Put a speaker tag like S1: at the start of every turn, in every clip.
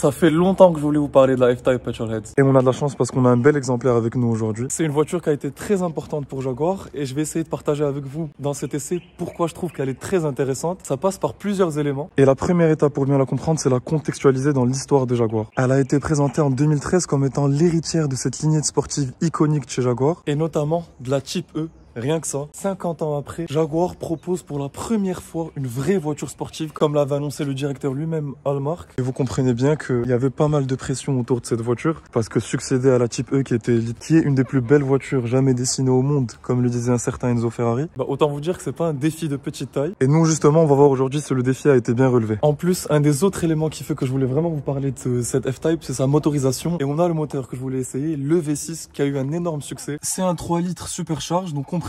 S1: Ça fait longtemps que je voulais vous parler de la F-Type Petrolheads. Et on a de la chance parce qu'on a un bel exemplaire avec nous aujourd'hui. C'est une voiture qui a été très importante pour Jaguar et je vais essayer de partager avec vous dans cet essai pourquoi je trouve qu'elle est très intéressante. Ça passe par plusieurs éléments. Et la première étape pour bien la comprendre, c'est la contextualiser dans l'histoire de Jaguar. Elle a été présentée en 2013 comme étant l'héritière de cette lignée de sportives iconique de chez Jaguar et notamment de la Type E. Rien que ça, 50 ans après, Jaguar propose pour la première fois une vraie voiture sportive, comme l'avait annoncé le directeur lui-même, Hallmark. Et vous comprenez bien qu'il y avait pas mal de pression autour de cette voiture, parce que succéder à la Type E, qui est une des plus belles voitures jamais dessinées au monde, comme le disait un certain Enzo Ferrari, bah autant vous dire que c'est pas un défi de petite taille. Et nous, justement, on va voir aujourd'hui si le défi a été bien relevé. En plus, un des autres éléments qui fait que je voulais vraiment vous parler de cette F-Type, c'est sa motorisation. Et on a le moteur que je voulais essayer, le V6, qui a eu un énorme succès. C'est un 3 litres supercharge, donc compressé.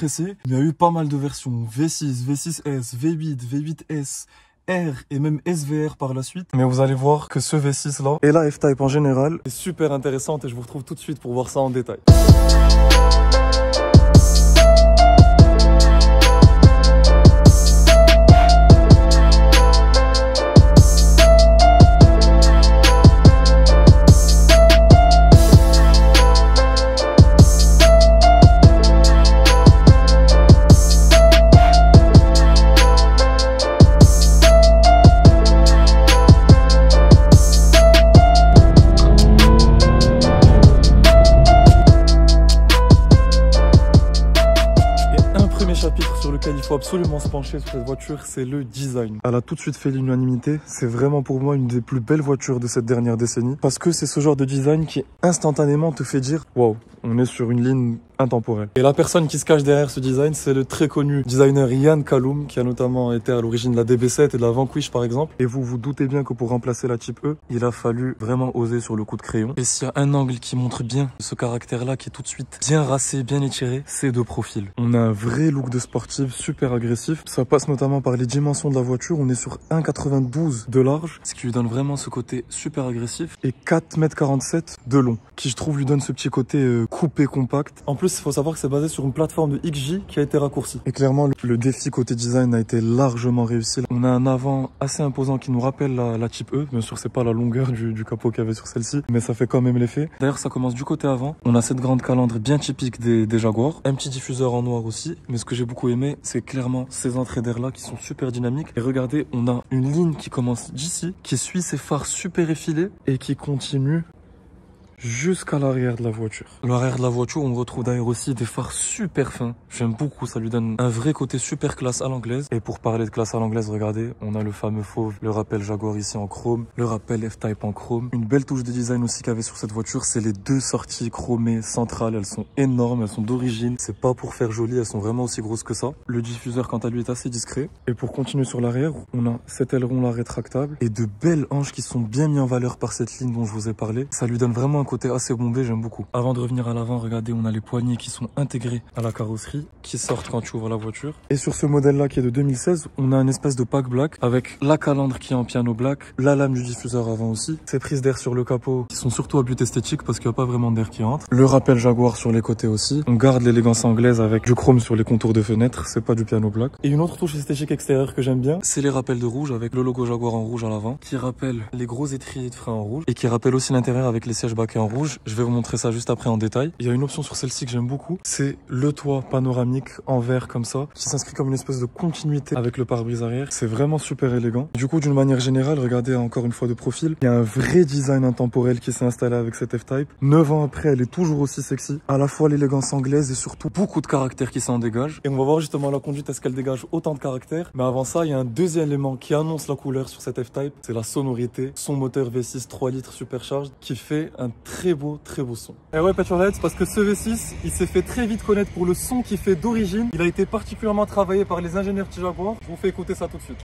S1: Il y a eu pas mal de versions, V6, V6S, V8, V8S, R et même SVR par la suite. Mais vous allez voir que ce V6 là et la F-Type en général est super intéressante et je vous retrouve tout de suite pour voir ça en détail. Chapitre sur lequel il faut absolument se pencher sur cette voiture, c'est le design. Elle a tout de suite fait l'unanimité. C'est vraiment pour moi une des plus belles voitures de cette dernière décennie parce que c'est ce genre de design qui instantanément te fait dire waouh, on est sur une ligne intemporelle. Et la personne qui se cache derrière ce design, c'est le très connu designer Ian Callum qui a notamment été à l'origine de la DB7 et de la Vanquish par exemple. Et vous vous doutez bien que pour remplacer la Type E, il a fallu vraiment oser sur le coup de crayon. Et s'il y a un angle qui montre bien ce caractère-là qui est tout de suite bien racé, bien étiré, c'est de profil. On a un vrai look de sportive super agressif. Ça passe notamment par les dimensions de la voiture. On est sur 1,92 de large, ce qui lui donne vraiment ce côté super agressif et 4,47 m de long, qui je trouve lui donne ce petit côté coupé compact. En plus, il faut savoir que c'est basé sur une plateforme de XJ qui a été raccourcie. Et clairement, le défi côté design a été largement réussi. On a un avant assez imposant qui nous rappelle la Type E. Bien sûr, c'est pas la longueur du capot qu'il y avait sur celle-ci, mais ça fait quand même l'effet. D'ailleurs, ça commence du côté avant. On a cette grande calandre bien typique des Jaguars. Un petit diffuseur en noir aussi. Mais ce que j'ai beaucoup aimé, c'est clairement ces entrées d'air là qui sont super dynamiques. Et regardez, on a une ligne qui commence d'ici, qui suit ces phares super effilés et qui continue jusqu'à l'arrière de la voiture. L'arrière de la voiture, on retrouve d'ailleurs aussi des phares super fins. J'aime beaucoup, ça lui donne un vrai côté super classe à l'anglaise. Et pour parler de classe à l'anglaise, regardez, on a le fameux fauve, le rappel Jaguar ici en chrome, le rappel F-Type en chrome. Une belle touche de design aussi qu'il y avait sur cette voiture, c'est les deux sorties chromées centrales. Elles sont énormes, elles sont d'origine. C'est pas pour faire joli, elles sont vraiment aussi grosses que ça. Le diffuseur, quant à lui, est assez discret. Et pour continuer sur l'arrière, on a cet aileron là rétractable et de belles hanches qui sont bien mis en valeur par cette ligne dont je vous ai parlé. Ça lui donne vraiment un côté assez bombé, j'aime beaucoup. Avant de revenir à l'avant, regardez, on a les poignées qui sont intégrées à la carrosserie, qui sortent quand tu ouvres la voiture. Et sur ce modèle-là qui est de 2016, on a un espèce de pack black avec la calandre qui est en piano black, la lame du diffuseur avant aussi, ces prises d'air sur le capot qui sont surtout à but esthétique parce qu'il n'y a pas vraiment d'air qui rentre. Le rappel Jaguar sur les côtés aussi. On garde l'élégance anglaise avec du chrome sur les contours de fenêtres, c'est pas du piano black. Et une autre touche esthétique extérieure que j'aime bien, c'est les rappels de rouge avec le logo Jaguar en rouge à l'avant, qui rappelle les gros étriers de frein en rouge et qui rappelle aussi l'intérieur avec les sièges baquets en rouge. Je vais vous montrer ça juste après en détail. Il y a une option sur celle-ci que j'aime beaucoup, c'est le toit panoramique en verre comme ça, qui s'inscrit comme une espèce de continuité avec le pare-brise arrière. C'est vraiment super élégant. Du coup, d'une manière générale, regardez encore une fois de profil, il y a un vrai design intemporel qui s'est installé avec cette F-Type. 9 ans après, elle est toujours aussi sexy. À la fois l'élégance anglaise et surtout beaucoup de caractère qui s'en dégage. Et on va voir justement la conduite, est-ce qu'elle dégage autant de caractère. Mais avant ça, il y a un deuxième élément qui annonce la couleur sur cette F-Type, c'est la sonorité. Son moteur V6 3 litres supercharged qui fait un très beau son. Et ouais, Petrolheads, parce que ce V6, il s'est fait très vite connaître pour le son qu'il fait d'origine. Il a été particulièrement travaillé par les ingénieurs de Jaguar. Je vous fais écouter ça tout de suite.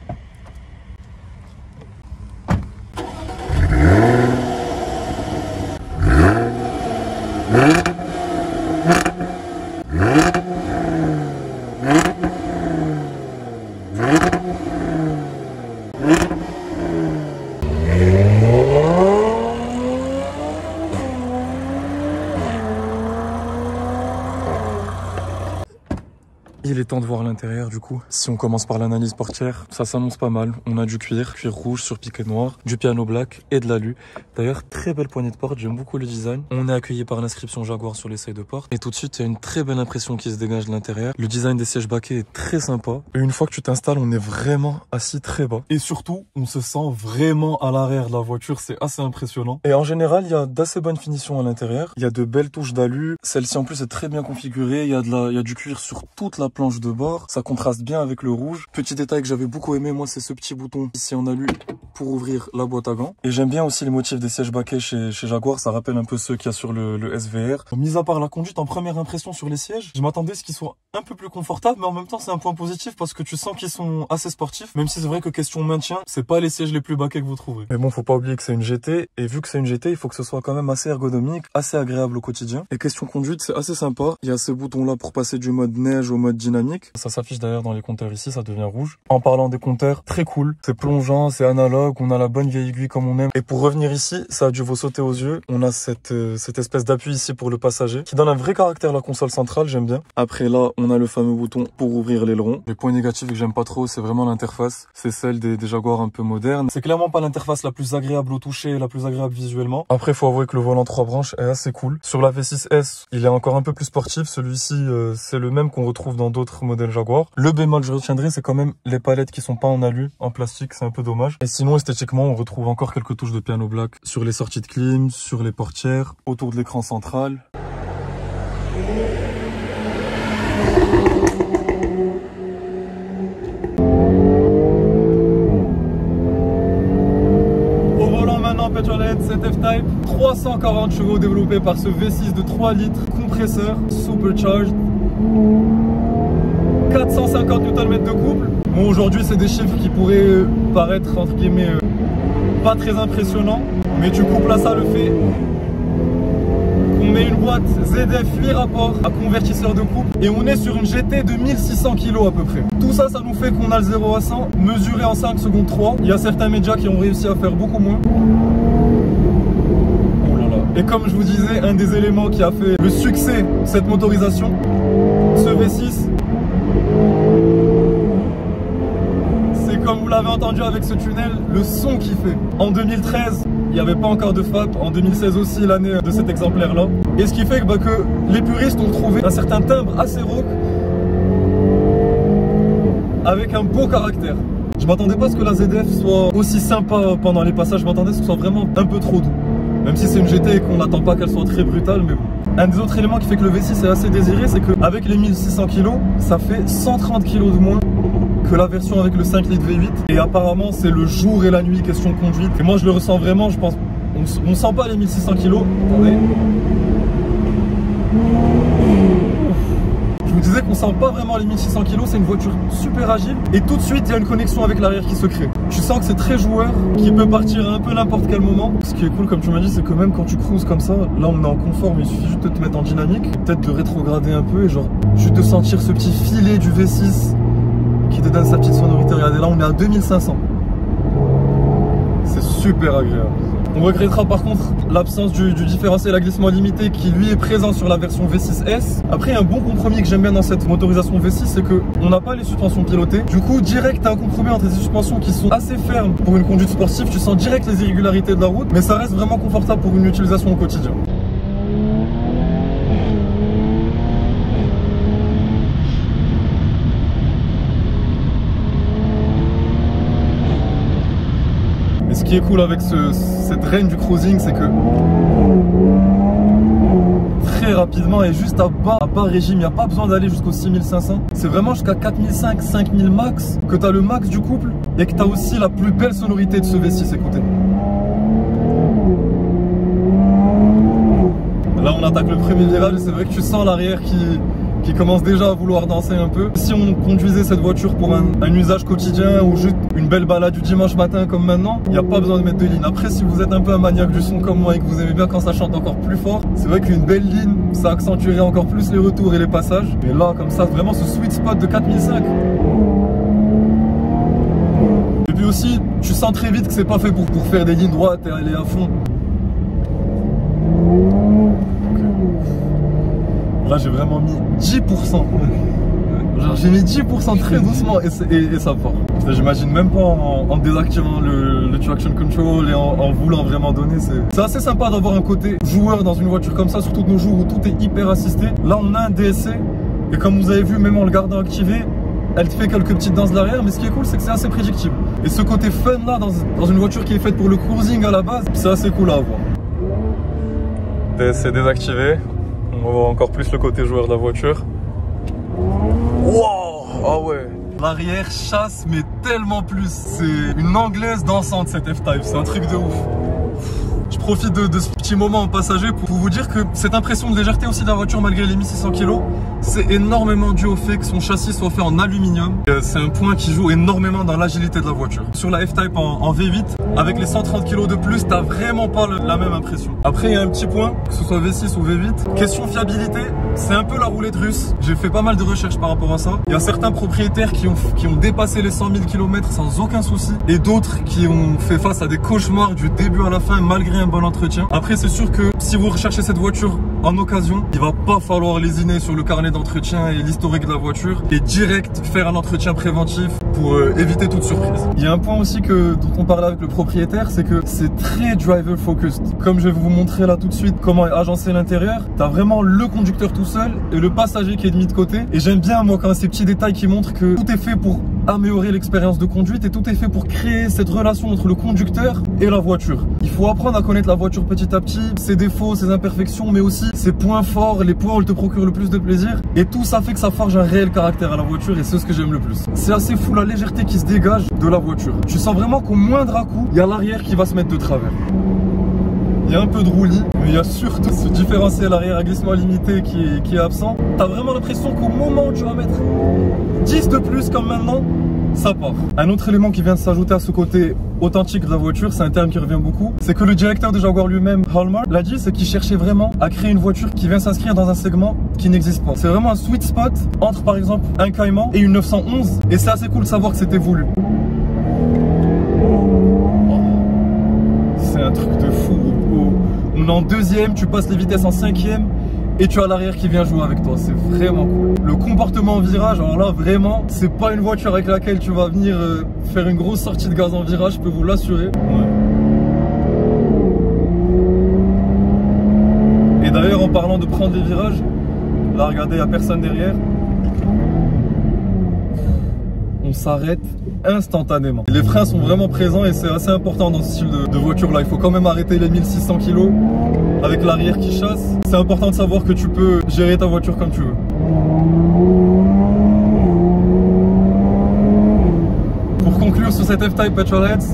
S1: Il Il est temps de voir l'intérieur du coup. Si on commence par l'analyse portière, ça s'annonce pas mal. On a du cuir rouge sur piqué noir, du piano black et de l'alu. D'ailleurs, très belle poignée de porte, j'aime beaucoup le design. On est accueilli par l'inscription Jaguar sur les seuils de porte. Et tout de suite, il y a une très belle impression qui se dégage de l'intérieur. Le design des sièges baquets est très sympa. Et une fois que tu t'installes, on est vraiment assis très bas. Et surtout, on se sent vraiment à l'arrière de la voiture, c'est assez impressionnant. Et en général, il y a d'assez bonnes finitions à l'intérieur. Il y a de belles touches d'alu. Celle-ci en plus est très bien configurée. Il y a du cuir sur toute la planche de bord. Ça contraste bien avec le rouge. Petit détail que j'avais beaucoup aimé, moi, c'est ce petit bouton ici en alu pour ouvrir la boîte à gants. Et j'aime bien aussi les motifs des sièges baquets chez Jaguar. Ça rappelle un peu ceux qu'il y a sur le SVR. Mis à part la conduite, en première impression sur les sièges, je m'attendais à ce qu'ils soient un peu plus confortables, mais en même temps, c'est un point positif parce que tu sens qu'ils sont assez sportifs. Même si c'est vrai que question maintien, c'est pas les sièges les plus baquets que vous trouverez. Mais bon, faut pas oublier que c'est une GT. Et vu que c'est une GT, il faut que ce soit quand même assez ergonomique, assez agréable au quotidien. Et question conduite, c'est assez sympa. Il y a ces boutons-là pour passer du mode neige au mode dynamique. Ça s'affiche d'ailleurs dans les compteurs ici, ça devient rouge. En parlant des compteurs, très cool. C'est plongeant, c'est analogue, on a la bonne vieille aiguille comme on aime. Et pour revenir ici, ça a dû vous sauter aux yeux. On a cette espèce d'appui ici pour le passager qui donne un vrai caractère à la console centrale, j'aime bien. Après là, on a le fameux bouton pour ouvrir l'aileron. Les points négatifs que j'aime pas trop, c'est vraiment l'interface. C'est celle des Jaguar un peu modernes. C'est clairement pas l'interface la plus agréable au toucher, la plus agréable visuellement. Après, faut avouer que le volant 3 branches est assez cool. Sur la V6S, il est encore un peu plus sportif. Celui-ci, c'est le même qu'on retrouve dans d'autres modèles Jaguar. Le bémol que je retiendrai, c'est quand même les palettes qui sont pas en alu, en plastique, c'est un peu dommage. Et sinon, esthétiquement, on retrouve encore quelques touches de piano black sur les sorties de clim, sur les portières, autour de l'écran central. Petrolhead 7 F-Type, 340 chevaux développés par ce V6 de 3 litres, compresseur, supercharged, 450 Nm de couple. Bon, aujourd'hui, c'est des chiffres qui pourraient paraître, entre guillemets, pas très impressionnants, mais du coup, là, ça le fait. On met une boîte ZF 8 rapports à convertisseur de couple et on est sur une GT de 1600 kg à peu près. Tout ça, ça nous fait qu'on a le 0 à 100 mesuré en 5 secondes 3. Il y a certains médias qui ont réussi à faire beaucoup moins. Oh là là. Et comme je vous disais, un des éléments qui a fait le succès de cette motorisation, ce V6, c'est comme vous l'avez entendu avec ce tunnel, le son qu'il fait. En 2013, il n'y avait pas encore de FAP, en 2016 aussi, l'année de cet exemplaire-là. Et ce qui fait que les puristes ont trouvé un certain timbre assez rauque, avec un beau caractère. Je m'attendais pas à ce que la ZF soit aussi sympa pendant les passages, je m'attendais à ce que ce soit vraiment un peu trop doux. Même si c'est une GT et qu'on n'attend pas qu'elle soit très brutale, mais bon. Un des autres éléments qui fait que le V6 est assez désiré, c'est qu'avec les 1600 kg, ça fait 130 kg de moins que la version avec le 5 litres V8. Et apparemment, c'est le jour et la nuit question de conduite. Et moi, je le ressens vraiment, je pense. On sent pas les 1600 kg. Attendez. Je vous disais qu'on sent pas vraiment les 1600 kg, c'est une voiture super agile. Et tout de suite, il y a une connexion avec l'arrière qui se crée. Tu sens que c'est très joueur, qui peut partir à un peu n'importe quel moment. Ce qui est cool, comme tu m'as dit, c'est que même quand tu cruises comme ça, là on est en confort, mais il suffit juste de te mettre en dynamique, peut-être de rétrograder un peu et genre, juste de sentir ce petit filet du V6 qui te donne sa petite sonorité. Regardez, là on est à 2500. C'est super agréable. On regrettera par contre l'absence du différentiel à glissement limité qui lui est présent sur la version V6S. Après, un bon compromis que j'aime bien dans cette motorisation V6, c'est que on n'a pas les suspensions pilotées. Du coup, direct, t'as un compromis entre des suspensions qui sont assez fermes pour une conduite sportive. Tu sens direct les irrégularités de la route, mais ça reste vraiment confortable pour une utilisation au quotidien. Ce qui est cool avec cette range du cruising, c'est que très rapidement et juste à bas régime, il n'y a pas besoin d'aller jusqu'aux 6500. C'est vraiment jusqu'à 4500, 5000 max que tu as le max du couple et que tu as aussi la plus belle sonorité de ce V6. Écoutez. Là, on attaque le premier virage et c'est vrai que tu sens l'arrière qui commence déjà à vouloir danser un peu. Si on conduisait cette voiture pour un usage quotidien ou juste une belle balade du dimanche matin comme maintenant, il n'y a pas besoin de mettre de ligne. Après, si vous êtes un peu un maniaque du son comme moi et que vous aimez bien quand ça chante encore plus fort, c'est vrai qu'une belle ligne, ça accentuerait encore plus les retours et les passages. Mais là, comme ça, vraiment ce sweet spot de 4005. Et puis aussi, tu sens très vite que c'est pas fait pour faire des lignes droites et aller à fond. Là, j'ai vraiment mis 10%. Genre j'ai mis 10% très doucement et ça part. J'imagine même pas en désactivant le traction control et en voulant vraiment donner. C'est assez sympa d'avoir un côté joueur dans une voiture comme ça, surtout de nos jours où tout est hyper assisté. Là on a un DSC et comme vous avez vu, même en le gardant activé, elle te fait quelques petites danses derrière, mais ce qui est cool c'est que c'est assez prédictible. Et ce côté fun là dans une voiture qui est faite pour le cruising à la base, c'est assez cool à avoir. DSC désactivé, on va voir encore plus le côté joueur de la voiture. Wow, ah ouais. L'arrière chasse mais tellement plus. C'est une anglaise dansante cette F-Type, c'est un truc de ouf. Je profite de ce petit moment en passager pour vous dire que cette impression de légèreté aussi de la voiture malgré les 1600 kg, c'est énormément dû au fait que son châssis soit fait en aluminium. C'est un point qui joue énormément dans l'agilité de la voiture. Sur la F-Type en V8, avec les 130 kg de plus, t'as vraiment pas la même impression. Après, il y a un petit point, que ce soit V6 ou V8. Question fiabilité, c'est un peu la roulette russe. J'ai fait pas mal de recherches par rapport à ça. Il y a certains propriétaires qui ont dépassé les 100 000 km sans aucun souci. Et d'autres qui ont fait face à des cauchemars du début à la fin malgré un bon entretien. Après, c'est sûr que si vous recherchez cette voiture en occasion, il va pas falloir lésiner sur le carnet d'entretien et l'historique de la voiture et direct faire un entretien préventif pour éviter toute surprise. Il y a un point aussi dont on parlait avec le propriétaire, c'est que c'est très driver focused. Comme je vais vous montrer là tout de suite comment est agencé l'intérieur, t'as vraiment le conducteur tout seul et le passager qui est mis de côté. Et j'aime bien moi quand ces petits détails qui montrent que tout est fait pour améliorer l'expérience de conduite et tout est fait pour créer cette relation entre le conducteur et la voiture. Il faut apprendre à connaître la voiture petit à petit, ses défauts, ses imperfections, mais aussi ses points forts, les points où elle te procure le plus de plaisir. Et tout ça fait que ça forge un réel caractère à la voiture et c'est ce que j'aime le plus. C'est assez fou la légèreté qui se dégage de la voiture. Tu sens vraiment qu'au moindre à-coup, il y a l'arrière qui va se mettre de travers. Il y a un peu de roulis, mais il y a surtout ce différentiel arrière à glissement limité qui est absent. T'as vraiment l'impression qu'au moment où tu vas mettre 10 de plus comme maintenant, ça part. Un autre élément qui vient de s'ajouter à ce côté authentique de la voiture, c'est un terme qui revient beaucoup, c'est que le directeur de Jaguar lui-même, Hallmark, l'a dit, c'est qu'il cherchait vraiment à créer une voiture qui vient s'inscrire dans un segment qui n'existe pas. C'est vraiment un sweet spot entre par exemple un Cayman et une 911 et c'est assez cool de savoir que c'était voulu. C'est un truc de fou. On est en deuxième, tu passes les vitesses en cinquième et tu as l'arrière qui vient jouer avec toi, c'est vraiment cool. Le comportement en virage, alors là vraiment, c'est pas une voiture avec laquelle tu vas venir faire une grosse sortie de gaz en virage, je peux vous l'assurer. Ouais. Et d'ailleurs en parlant de prendre les virages, là regardez, il n'y a personne derrière. On s'arrête instantanément. Les freins sont vraiment présents et c'est assez important dans ce style de voiture là. Il faut quand même arrêter les 1600 kg avec l'arrière qui chasse. C'est important de savoir que tu peux gérer ta voiture comme tu veux. Pour conclure sur cette F-Type Petrolheads,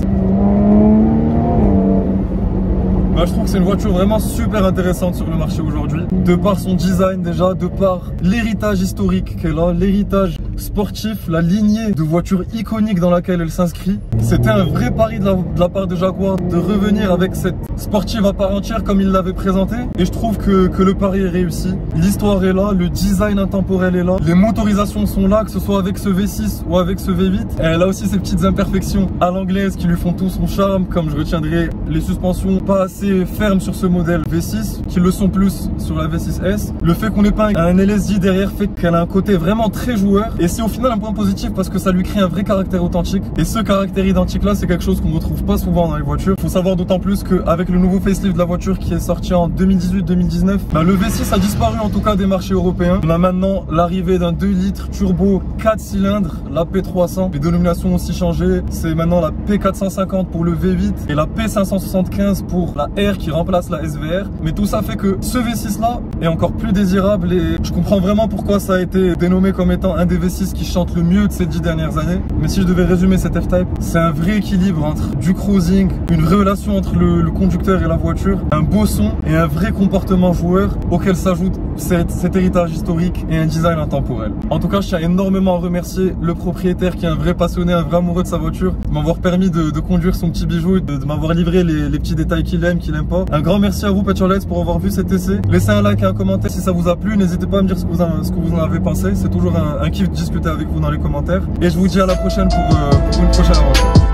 S1: je trouve que c'est une voiture vraiment super intéressante sur le marché aujourd'hui. De par son design déjà, de par l'héritage historique qu'elle a, l'héritage sportif, la lignée de voitures iconiques dans laquelle elle s'inscrit. C'était un vrai pari de la part de Jaguar de revenir avec cette sportive à part entière comme il l'avait présenté. Et je trouve que le pari est réussi. L'histoire est là, le design intemporel est là, les motorisations sont là, que ce soit avec ce V6 ou avec ce V8. Et elle a aussi ses petites imperfections à l'anglaise qui lui font tout son charme, comme je retiendrai les suspensions pas assez fermes sur ce modèle V6, qui le sont plus sur la V6S. Le fait qu'on ait pas un LSD derrière fait qu'elle a un côté vraiment très joueur. Et c'est au final un point positif parce que ça lui crée un vrai caractère authentique. Et ce caractère identique là, c'est quelque chose qu'on retrouve pas souvent dans les voitures. Faut savoir d'autant plus qu'avec le nouveau facelift de la voiture qui est sorti en 2018-2019, le V6 a disparu en tout cas des marchés européens. On a maintenant l'arrivée d'un 2 litres turbo 4 cylindres, la P300. Les dénominations ont aussi changé. C'est maintenant la P450 pour le V8 et la P575 pour la R qui remplace la SVR. Mais tout ça fait que ce V6 là est encore plus désirable et je comprends vraiment pourquoi ça a été dénommé comme étant un des V6 qui chante le mieux de ces 10 dernières années. Mais si je devais résumer cette F-Type, c'est un vrai équilibre entre du cruising, une relation entre le conducteur et la voiture, un beau son et un vrai comportement joueur auquel s'ajoute cet héritage historique et un design intemporel. En tout cas, je tiens énormément à remercier le propriétaire qui est un vrai passionné, un vrai amoureux de sa voiture, de m'avoir permis de conduire son petit bijou et de m'avoir livré les petits détails qu'il aime, qu'il aime pas. Un grand merci à vous Petrolheads pour avoir vu cet essai. Laissez un like et un commentaire si ça vous a plu. N'hésitez pas à me dire ce que vous en avez pensé. C'est toujours un kiff de discuter avec vous dans les commentaires. Et je vous dis à la prochaine pour une prochaine aventure.